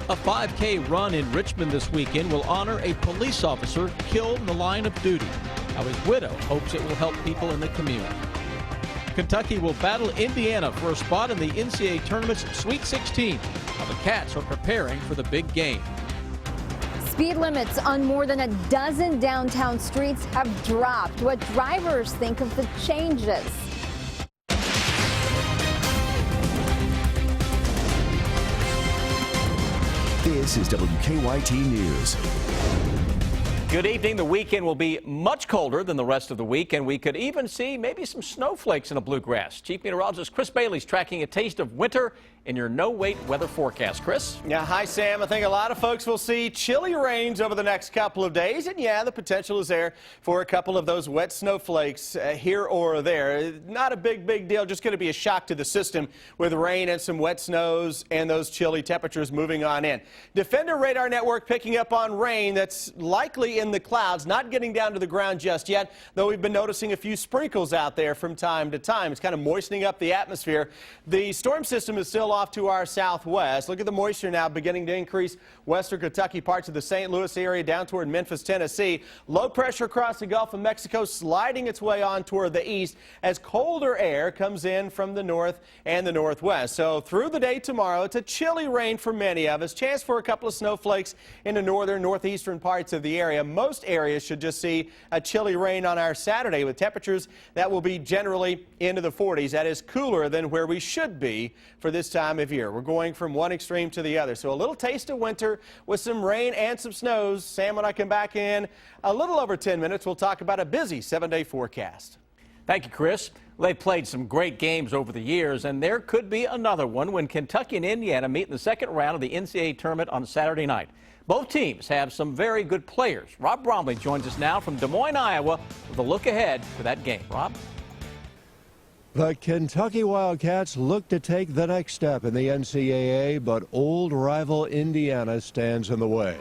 A 5K run in Richmond this weekend will honor a police officer killed in the line of duty. Now, his widow hopes it will help people in the community. Kentucky will battle Indiana for a spot in the NCAA tournament's Sweet 16. Now, the Cats are preparing for the big game. Speed limits on more than a dozen downtown streets have dropped. What drivers think of the changes? This is WKYT News. Good evening. The weekend will be much colder than the rest of the week, and we could even see maybe some snowflakes in the bluegrass. Chief Meteorologist Chris Bailey's tracking a taste of winter in your no-wait weather forecast. Chris? Yeah, hi, Sam. I think a lot of folks will see chilly rains over the next couple of days, and yeah, the potential is there for a couple of those wet snowflakes here or there. Not a big deal, just going to be a shock to the system with rain and some wet snows and those chilly temperatures moving on in. Defender Radar Network picking up on rain that's likely in the clouds, not getting down to the ground just yet, though we've been noticing a few sprinkles out there from time to time. It's kind of moistening up the atmosphere. The storm system is still off to our southwest. Look at the moisture now beginning to increase western Kentucky, parts of the St. Louis area down toward Memphis, Tennessee. Low pressure across the Gulf of Mexico sliding its way on toward the east as colder air comes in from the north and the northwest. So through the day tomorrow, it's a chilly rain for many of us. Chance for a couple of snowflakes in the northern, northeastern parts of the area. Most areas should just see a chilly rain on our Saturday with temperatures that will be generally into the 40s. That is cooler than where we should be for this time of year. We're going from one extreme to the other. So a little taste of winter with some rain and some snows. Sam and I come back in a little over 10 minutes. We'll talk about a busy 7-day forecast. Thank you, Chris. They've played some great games over the years, and there could be another one when Kentucky and Indiana meet in the second round of the NCAA tournament on Saturday night. Both teams have some very good players. Rob Bromley joins us now from Des Moines, Iowa, with a look ahead to that game. Rob? The Kentucky Wildcats look to take the next step in the NCAA, but old rival Indiana stands in the way.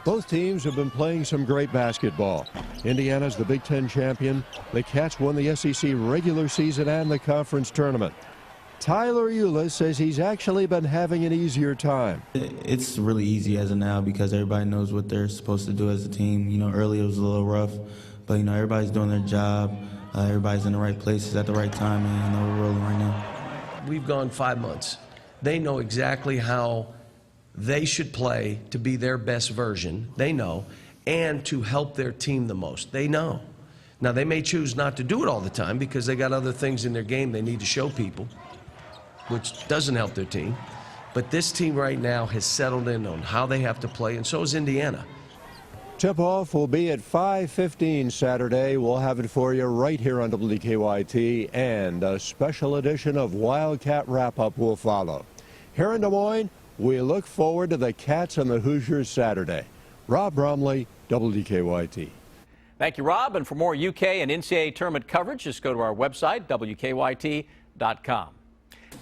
Both teams have been playing some great basketball. Indiana's the Big Ten champion. The Cats won the SEC regular season and the conference tournament. Tyler Eulis says he's actually been having an easier time. It's really easy as of now because everybody knows what they're supposed to do as a team. You know, early it was a little rough, but, you know, everybody's doing their job. Everybody's in the right places at the right time, and we're rolling right now. We've gone 5 months. They know exactly how they should play to be their best version. They know, and to help their team the most. They know. Now, they may choose not to do it all the time because they got other things in their game they need to show people, which doesn't help their team. But this team right now has settled in on how they have to play, and so is Indiana. Tip-off will be at 5:15 Saturday. We'll have it for you right here on WKYT, and a special edition of Wildcat Wrap-Up will follow. Here in Des Moines, we look forward to the Cats and the Hoosiers Saturday. Rob Bromley, WKYT. Thank you, Rob. And for more UK and NCAA tournament coverage, just go to our website, WKYT.com.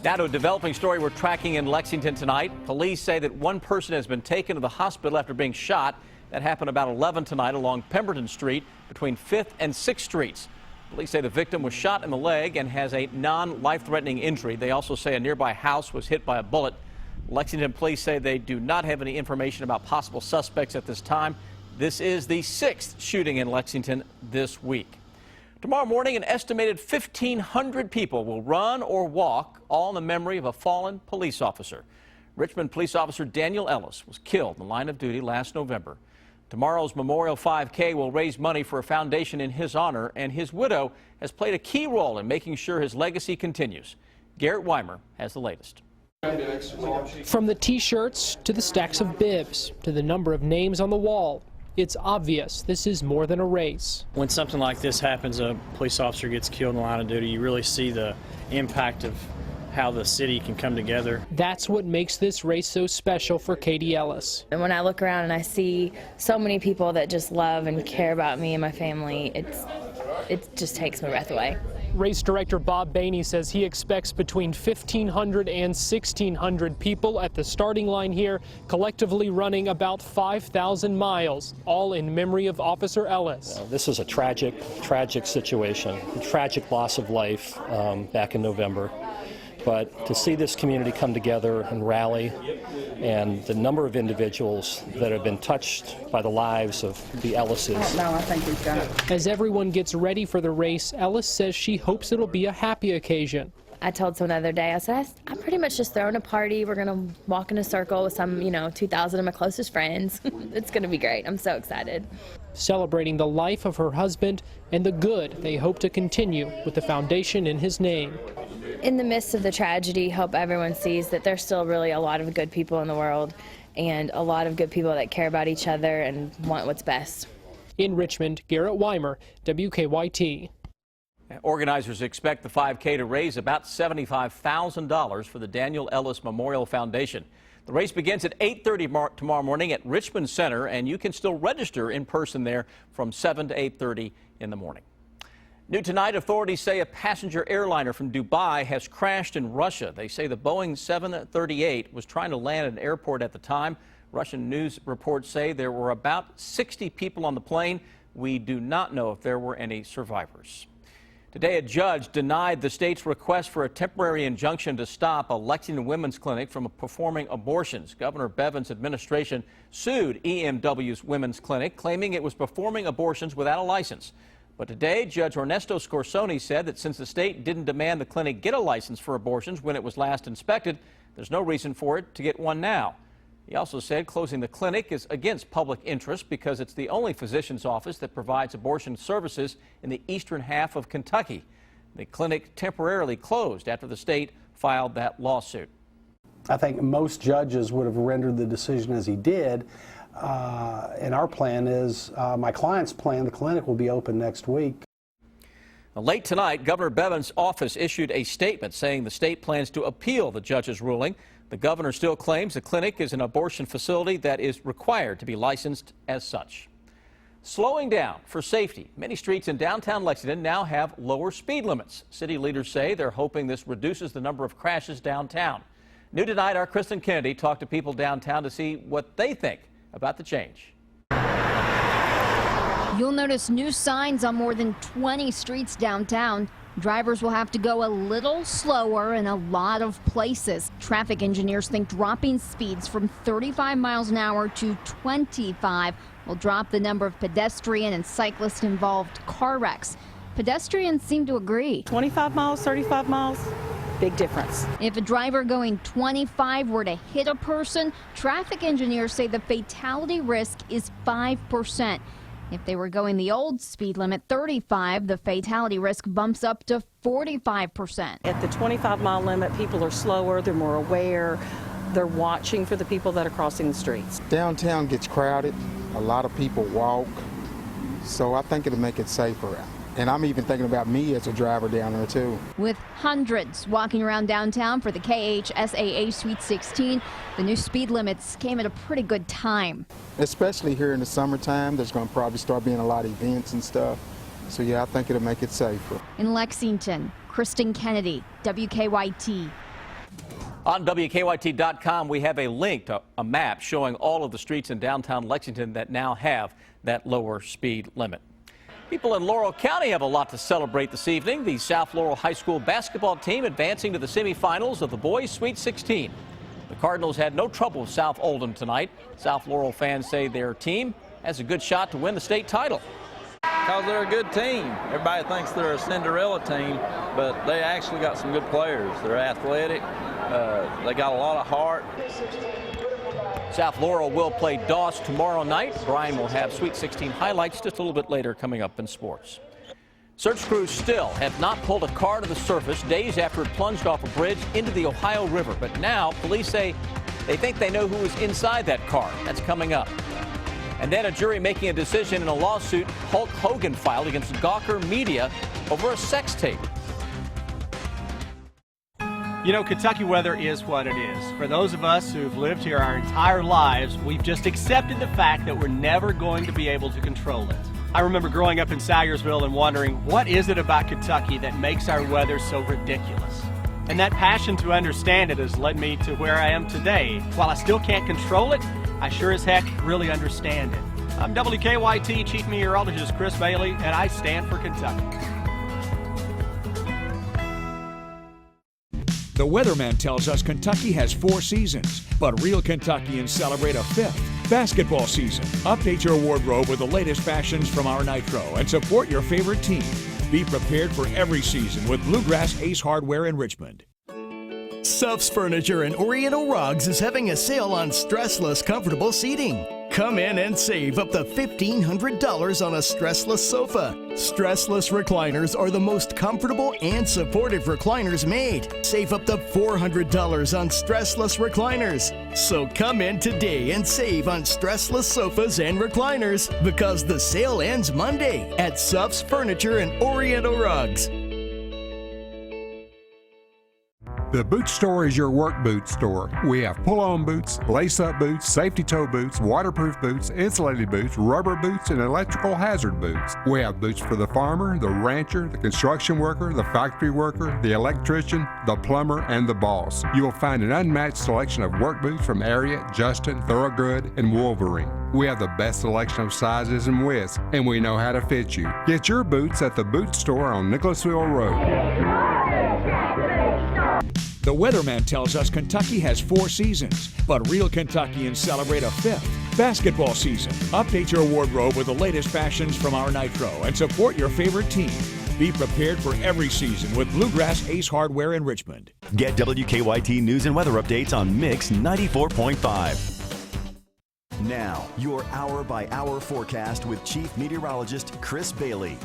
Now to a developing story we're tracking in Lexington tonight. Police say that one person has been taken to the hospital after being shot. That happened about 11 tonight along Pemberton Street between 5th and 6th Streets. Police say the victim was shot in the leg and has a non-life-threatening injury. They also say a nearby house was hit by a bullet. Lexington police say they do not have any information about possible suspects at this time. This is the 6th shooting in Lexington this week. Tomorrow morning, an estimated 1,500 people will run or walk, all in the memory of a fallen police officer. Richmond police officer Daniel Ellis was killed in the line of duty last November. Tomorrow's Memorial 5K will raise money for a foundation in his honor, and his widow has played a key role in making sure his legacy continues. Garrett Weimer has the latest. From the T-shirts to the stacks of bibs to the number of names on the wall, it's obvious this is more than a race. When something like this happens, a police officer gets killed in the line of duty, you really see the impact of how the city can come together. That's what makes this race so special for Katie Ellis. And when I look around and I see so many people that just love and care about me and my family, it just takes my breath away. Race director Bob Bainey says he expects between 1,500 and 1,600 people at the starting line here, collectively running about 5,000 miles, all in memory of Officer Ellis. This is a tragic situation, a tragic loss of life back in November. But to see this community come together and rally, and the number of individuals that have been touched by the lives of the Ellises. No, I think we've got it. As everyone gets ready for the race, Ellis says she hopes it'll be a happy occasion. I told someone the other day, I said, I'm pretty much just throwing a party. We're going to walk in a circle with some, 2,000 of my closest friends. It's going to be great. I'm so excited. Celebrating the life of her husband and the good they hope to continue with the foundation in his name. In the midst of the tragedy, hope everyone sees that there's still really a lot of good people in the world and a lot of good people that care about each other and want what's best. In Richmond, Garrett Weimer, WKYT. Organizers expect the 5K to raise about $75,000 for the Daniel Ellis Memorial Foundation. The race begins at 8:30 tomorrow morning at Richmond Center, and you can still register in person there from 7 to 8:30 in the morning. New tonight, authorities say a passenger airliner from Dubai has crashed in Russia. They say the Boeing 738 was trying to land at an airport at the time. Russian news reports say there were about 60 people on the plane. We do not know if there were any survivors. Today, a judge denied the state's request for a temporary injunction to stop a Lexington Women's Clinic from performing abortions. Governor Bevin's administration sued EMW's Women's Clinic, claiming it was performing abortions without a license. But today, Judge Ernesto Scorsoni said that since the state didn't demand the clinic get a license for abortions when it was last inspected, there's no reason for it to get one now. He also said closing the clinic is against public interest because it's the only physician's office that provides abortion services in the eastern half of Kentucky. The clinic temporarily closed after the state filed that lawsuit. I think most judges would have rendered the decision as he did. And our plan is, my client's plan, the clinic will be open next week. Late tonight, Governor Bevin's office issued a statement saying the state plans to appeal the judge's ruling. The governor still claims the clinic is an abortion facility that is required to be licensed as such. Slowing down for safety. Many streets in downtown Lexington now have lower speed limits. City leaders say they're hoping this reduces the number of crashes downtown. New tonight, our Kristen Kennedy talked to people downtown to see what they think about the change. You'll notice new signs on more than 20 streets downtown. Drivers will have to go a little slower in a lot of places. Traffic engineers think dropping speeds from 35 miles an hour to 25 will drop the number of pedestrian and cyclist involved car wrecks. Pedestrians seem to agree. 25 miles, 35 miles, big difference. If a driver going 25 were to hit a person, traffic engineers say the fatality risk is 5%. If they were going the old speed limit, 35, the fatality risk bumps up to 45%. At the 25-mile limit, people are slower, they're more aware, they're watching for the people that are crossing the streets. Downtown gets crowded, a lot of people walk, so I think it'll make it safer. And I'm even thinking about me as a driver down there, too. With hundreds walking around downtown for the KHSAA Sweet 16, the new speed limits came at a pretty good time. Especially here in the summertime, there's going to probably start being a lot of events and stuff. So, yeah, I think it'll make it safer. In Lexington, Kristen Kennedy, WKYT. On WKYT.com, we have a link to a map showing all of the streets in downtown Lexington that now have that lower speed limit. People in Laurel County have a lot to celebrate this evening. The South Laurel High School basketball team advancing to the semifinals of the boys' Sweet 16. The Cardinals had no trouble with South Oldham tonight. South Laurel fans say their team has a good shot to win the state title. Because they're a good team. Everybody thinks they're a Cinderella team, but they actually got some good players. They're athletic. They got a lot of heart. South Laurel will play Doss tomorrow night. Brian will have Sweet 16 highlights just a little bit later coming up in sports. Search crews still have not pulled a car to the surface days after it plunged off a bridge into the Ohio River. But now police say they think they know who was inside that car. That's coming up. And then a jury making a decision in a lawsuit Hulk Hogan filed against Gawker Media over a sex tape. You know, Kentucky weather is what it is. For those of us who've lived here our entire lives, we've just accepted the fact that we're never going to be able to control it. I remember growing up in Salyersville and wondering, what is it about Kentucky that makes our weather so ridiculous? And that passion to understand it has led me to where I am today. While I still can't control it, I sure as heck really understand it. I'm WKYT Chief Meteorologist Chris Bailey, and I stand for Kentucky. The weatherman tells us Kentucky has 4 seasons, but real Kentuckians celebrate a 5th, basketball season. Update your wardrobe with the latest fashions from our Nitro and support your favorite team. Be prepared for every season with Bluegrass Ace Hardware in Richmond. Suff's Furniture and Oriental Rugs is having a sale on stressless, comfortable seating. Come in and save up to $1,500 on a stressless sofa. Stressless recliners are the most comfortable and supportive recliners made. Save up to $400 on stressless recliners. So come in today and save on stressless sofas and recliners because the sale ends Monday at Suff's Furniture and Oriental Rugs. The boot store is your work boot store. We have pull-on boots, lace-up boots, safety toe boots, waterproof boots, insulated boots, rubber boots, and electrical hazard boots. We have boots for the farmer, the rancher, the construction worker, the factory worker, the electrician, the plumber, and the boss. You will find an unmatched selection of work boots from Ariat, Justin, Thorogood, and Wolverine. We have the best selection of sizes and widths, and we know how to fit you. Get your boots at the boot store on Nicholasville Road. The weatherman tells us Kentucky has 4 seasons, but real Kentuckians celebrate a 5th, basketball season. Update your wardrobe with the latest fashions from our Nitro and support your favorite team. Be prepared for every season with Bluegrass Ace Hardware in Richmond. Get WKYT news and weather updates on Mix 94.5. Now, your hour-by-hour forecast with Chief Meteorologist Chris Bailey.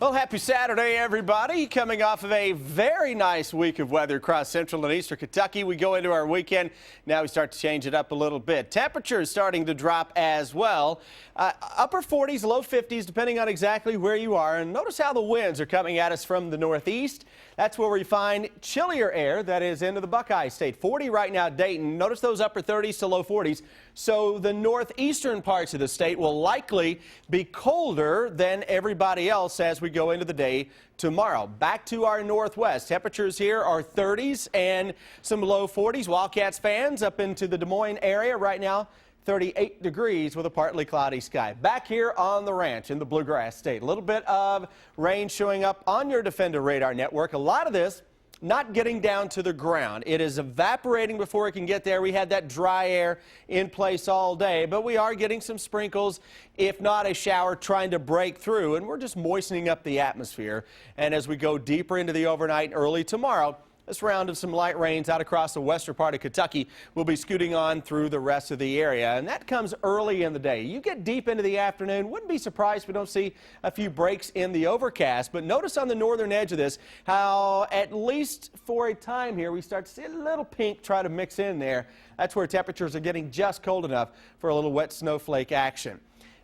Well, happy Saturday, everybody. Coming off of a very nice week of weather across central and eastern Kentucky. We go into our weekend. Now we start to change it up a little bit. Temperatures starting to drop as well. Upper 40s, low 50s, depending on exactly where you are. And notice how the winds are coming at us from the northeast. That's where we find chillier air that is into the Buckeye State. 40 right now, Dayton. Notice those upper 30s to low 40s. So the northeastern parts of the state will likely be colder than everybody else as we go into the day tomorrow. Back to our northwest. Temperatures here are 30s and some low 40s. Wildcats fans up into the Des Moines area right now. 38 degrees with a partly cloudy sky. Back here on the ranch in the Bluegrass State. A little bit of rain showing up on your Defender radar network. A lot of this not getting down to the ground. It is evaporating before it can get there. We had that dry air in place all day, but we are getting some sprinkles, if not a shower, trying to break through, and we're just moistening up the atmosphere. And as we go deeper into the overnight and early tomorrow, this round of some light rains out across the western part of Kentucky will be scooting on through the rest of the area, and that comes early in the day. You get deep into the afternoon, wouldn't be surprised if we don't see a few breaks in the overcast, but notice on the northern edge of this how at least for a time here we start to see a little pink try to mix in there. That's where temperatures are getting just cold enough for a little wet snowflake action.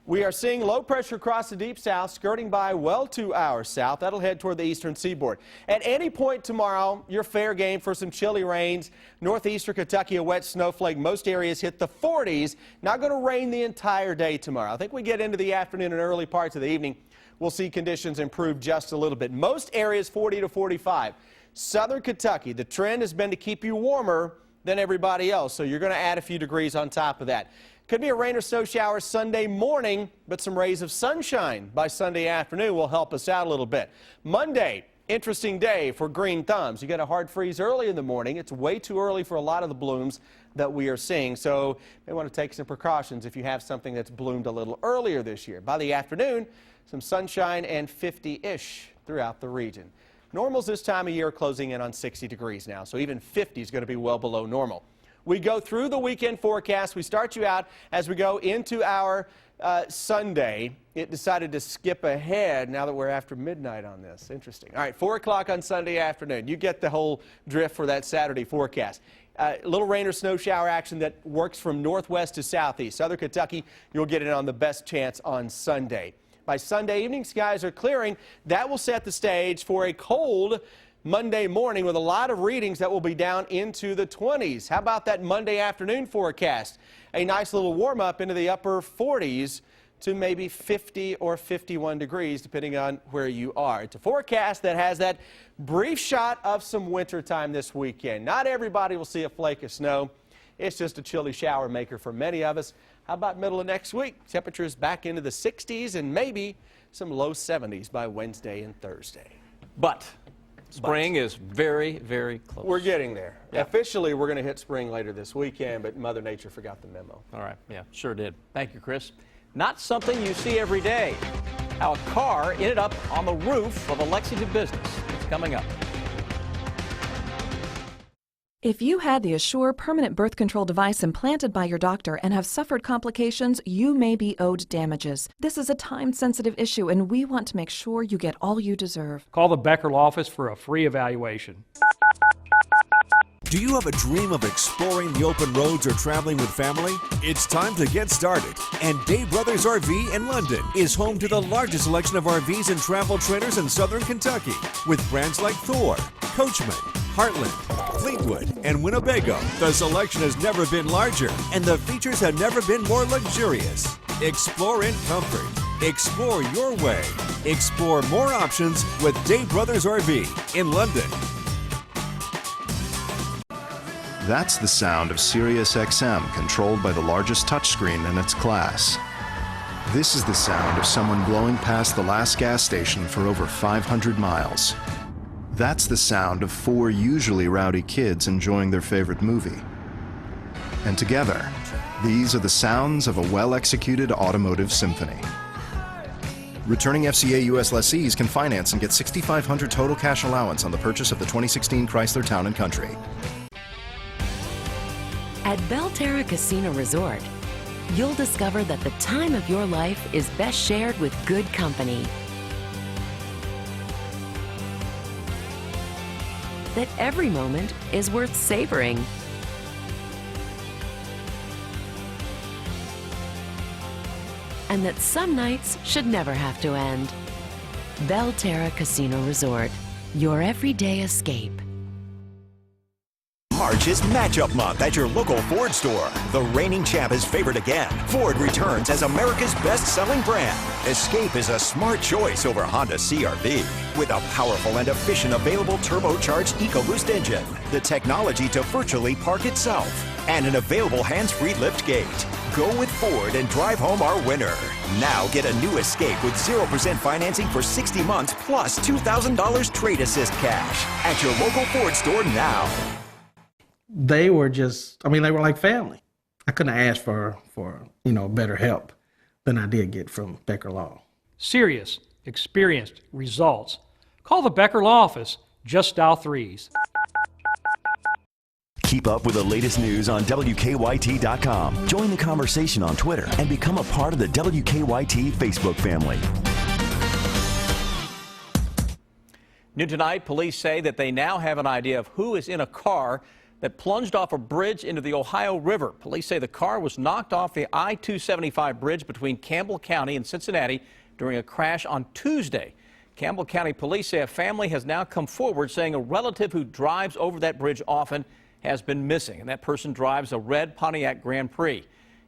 We are seeing low pressure across the deep south, skirting by well to our south. That'll head toward the eastern seaboard. At any point tomorrow, you're fair game for some chilly rains. Northeastern Kentucky, a wet snowflake. Most areas hit the 40s. Not going to rain the entire day tomorrow. I think we get into the afternoon and early parts of the evening, we'll see conditions improve just a little bit. Most areas 40 to 45. Southern Kentucky, the trend has been to keep you warmer than everybody else, so you're going to add a few degrees on top of that. Could be a rain or snow shower Sunday morning, but some rays of sunshine by Sunday afternoon will help us out a little bit. Monday, interesting day for green thumbs. You get a hard freeze early in the morning. It's way too early for a lot of the blooms that we are seeing, so you may want to take some precautions if you have something that's bloomed a little earlier this year. By the afternoon, some sunshine and 50-ish throughout the region. Normals this time of year closing in on 60 degrees now, so even 50 is going to be well below normal. We go through the weekend forecast. We start you out as we go into our Sunday. It decided to skip ahead now that we're after midnight on this. Interesting. All right, 4 o'clock on Sunday afternoon. You get the whole drift for that Saturday forecast. Little rain or snow shower action that works from northwest to southeast. Southern Kentucky, you'll get it on the best chance on Sunday. By Sunday evening, skies are clearing. That will set the stage for a cold Monday morning with a lot of readings that will be down into the 20s. How about that Monday afternoon forecast? A nice little warm up into the upper 40s to maybe 50 or 51 degrees, depending on where you are. It's a forecast that has that brief shot of some winter time this weekend. Not everybody will see a flake of snow. It's just a chilly shower maker for many of us. How about middle of next week? Temperatures back into the 60s and maybe some low 70s by Wednesday and Thursday. But Spring is very, very close. We're getting there. Yeah. Officially, we're going to hit spring later this weekend, but Mother Nature forgot the memo. All right, yeah, sure did. Thank you, Chris. Not something you see every day. How a car ended up on the roof of a Lexington business. It's coming up. If you had the Assure permanent birth control device implanted by your doctor and have suffered complications, you may be owed damages. This is a time-sensitive issue, and we want to make sure you get all you deserve. Call the Becker Law Office for a free evaluation. Do you have a dream of exploring the open roads or traveling with family? It's time to get started. And Day Brothers RV in London is home to the largest selection of RVs and travel trailers in southern Kentucky, with brands like Thor, Coachman, Heartland, Fleetwood, and Winnebago. The selection has never been larger, and the features have never been more luxurious. Explore in comfort. Explore your way. Explore more options with Day Brothers RV in London. That's the sound of Sirius XM, controlled by the largest touchscreen in its class. This is the sound of someone blowing past the last gas station for over 500 miles. That's the sound of 4 usually rowdy kids enjoying their favorite movie. And together, these are the sounds of a well-executed automotive symphony. Returning FCA US lessees can finance and get $6,500 total cash allowance on the purchase of the 2016 Chrysler Town & Country. At Belterra Casino Resort, you'll discover that the time of your life is best shared with good company. That every moment is worth savoring. And that some nights should never have to end. Belterra Casino Resort, your everyday escape. March is matchup month at your local Ford store. The reigning champ is favored again. Ford returns as America's best-selling brand. Escape is a smart choice over Honda CR-V. With a powerful and efficient available turbocharged EcoBoost engine, the technology to virtually park itself, and an available hands-free lift gate. Go with Ford and drive home our winner. Now get a new Escape with 0% financing for 60 months plus $2,000 trade assist cash at your local Ford store now. They were just, they were like family. I couldn't ask for better help than I did get from Becker Law. Serious, experienced, results. Call the Becker Law Office. Just dial 3s. Keep up with the latest news on WKYT.com. Join the conversation on Twitter and become a part of the WKYT Facebook family. New tonight, police say that they now have an idea of who is in a car that plunged off a bridge into the Ohio River. Police say the car was knocked off the I-275 bridge between Campbell County and Cincinnati during a crash on Tuesday. Campbell County police say a family has now come forward saying a relative who drives over that bridge often has been missing, and that person drives a red Pontiac Grand Prix.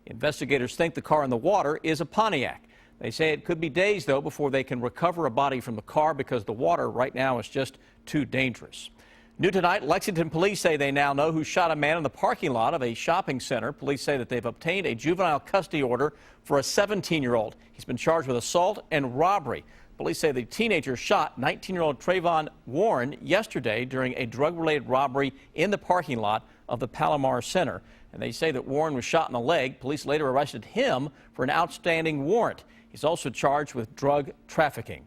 Investigators think the car in the water is a Pontiac. They say it could be days, though, before they can recover a body from the car because the water right now is just too dangerous. New tonight, Lexington police say they now know who shot a man in the parking lot of a shopping center. Police say that they've obtained a juvenile custody order for a 17-year-old. He's been charged with assault and robbery. Police say the teenager shot 19-year-old Trayvon Warren yesterday during a drug-related robbery in the parking lot of the Palomar Center. And they say that Warren was shot in the leg. Police later arrested him for an outstanding warrant. He's also charged with drug trafficking.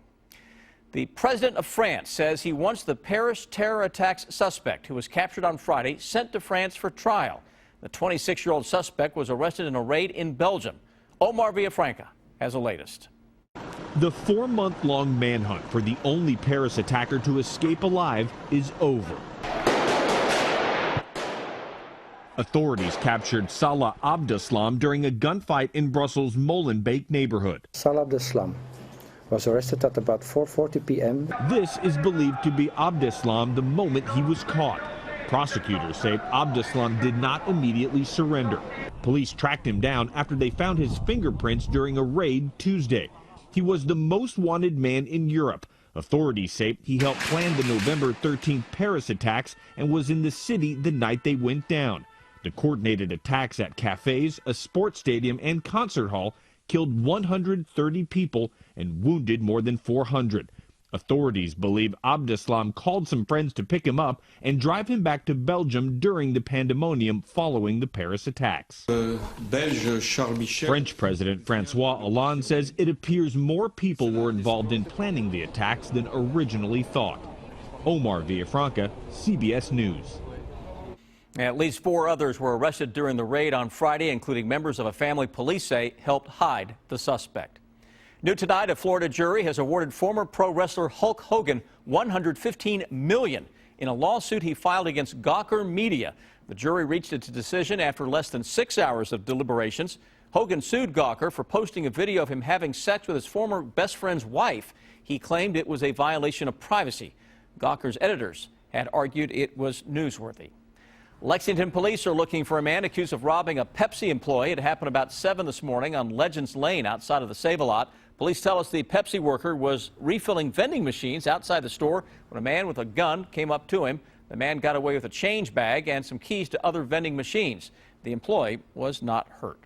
The president of France says he wants the Paris terror attacks suspect who was captured on Friday sent to France for trial. The 26-year-old suspect was arrested in a raid in Belgium. Omar Villafranca has the latest. The 4-month-long manhunt for the only Paris attacker to escape alive is over. Authorities captured Salah Abdeslam during a gunfight in Brussels' Molenbeek neighborhood. Salah Abdeslam was arrested at about 4:40 p.m. This is believed to be Abdeslam the moment he was caught. Prosecutors say Abdeslam did not immediately surrender. Police tracked him down after they found his fingerprints during a raid Tuesday. He was the most wanted man in Europe. Authorities say he helped plan the November 13th Paris attacks and was in the city the night they went down. The coordinated attacks at cafes, a sports stadium, and concert hall killed 130 people and wounded more than 400. Authorities believe Abdeslam called some friends to pick him up and drive him back to Belgium during the pandemonium following the Paris attacks. French President Francois Hollande says it appears more people were involved in planning the attacks than originally thought. Omar Villafranca, CBS News. At least 4 others were arrested during the raid on Friday, including members of a family police say helped hide the suspect. New tonight, a Florida jury has awarded former pro wrestler Hulk Hogan $115 million in a lawsuit he filed against Gawker Media. The jury reached its decision after less than 6 hours of deliberations. Hogan sued Gawker for posting a video of him having sex with his former best friend's wife. He claimed it was a violation of privacy. Gawker's editors had argued it was newsworthy. Lexington police are looking for a man accused of robbing a Pepsi employee. It happened about 7 this morning on Legends Lane outside of the Save-A-Lot. Police tell us the Pepsi worker was refilling vending machines outside the store when a man with a gun came up to him. The man got away with a change bag and some keys to other vending machines. The employee was not hurt.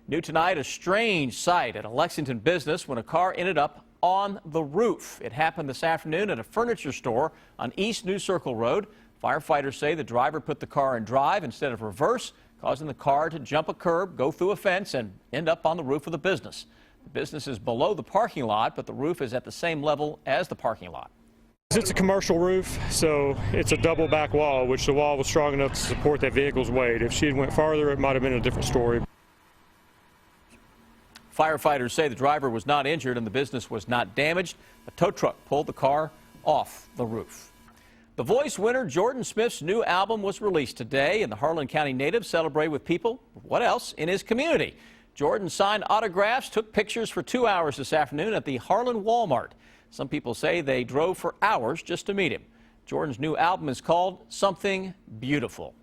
New tonight, a strange sight at a Lexington business when a car ended up on the roof. It happened this afternoon at a furniture store on East New Circle Road. Firefighters say the driver put the car in drive instead of reverse, causing the car to jump a curb, go through a fence, and end up on the roof of the business. The business is below the parking lot, but the roof is at the same level as the parking lot. It's a commercial roof, so it's a double back wall, which the wall was strong enough to support that vehicle's weight. If she had went farther, it might have been a different story. Firefighters say the driver was not injured and the business was not damaged. A tow truck pulled the car off the roof. The Voice winner Jordan Smith's new album was released today, and the Harlan County native celebrate with people, what else, in his community. Jordan signed autographs, took pictures for 2 hours this afternoon at the Harlan Walmart. Some people say they drove for hours just to meet him. Jordan's new album is called Something Beautiful.